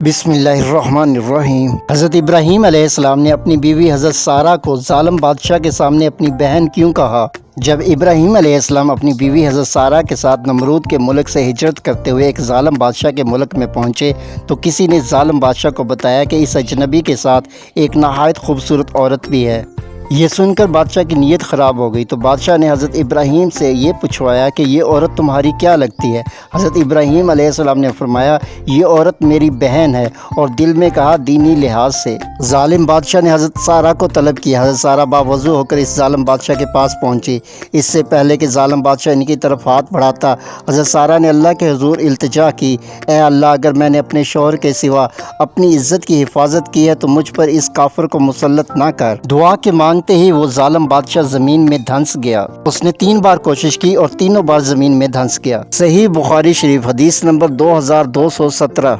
بسم اللہ الرحمن الرحیم۔ حضرت ابراہیم علیہ السلام نے اپنی بیوی حضرت سارہ کو ظالم بادشاہ کے سامنے اپنی بہن کیوں کہا؟ جب ابراہیم علیہ السلام اپنی بیوی حضرت سارہ کے ساتھ نمرود کے ملک سے ہجرت کرتے ہوئے ایک ظالم بادشاہ کے ملک میں پہنچے تو کسی نے ظالم بادشاہ کو بتایا کہ اس اجنبی کے ساتھ ایک نہایت خوبصورت عورت بھی ہے۔ یہ سن کر بادشاہ کی نیت خراب ہو گئی تو بادشاہ نے حضرت ابراہیم سے یہ پوچھوایا کہ یہ عورت تمہاری کیا لگتی ہے؟ حضرت ابراہیم علیہ السلام نے فرمایا یہ عورت میری بہن ہے، اور دل میں کہا دینی لحاظ سے۔ ظالم بادشاہ نے حضرت سارہ کو طلب کیا۔ حضرت سارہ باوضو ہو کر اس ظالم بادشاہ کے پاس پہنچی۔ اس سے پہلے کہ ظالم بادشاہ ان کی طرف ہاتھ بڑھاتا، حضرت سارہ نے اللہ کے حضور التجا کی، اے اللہ، اگر میں نے اپنے شوہر کے سوا اپنی عزت کی حفاظت کی ہے تو مجھ پر اس کافر کو مسلط نہ کر۔ دعا کے مانگتے ہی وہ ظالم بادشاہ زمین میں دھنس گیا۔ اس نے 3 بار کوشش کی اور تینوں بار زمین میں دھنس گیا۔ صحیح بخاری شریف، حدیث نمبر 2217۔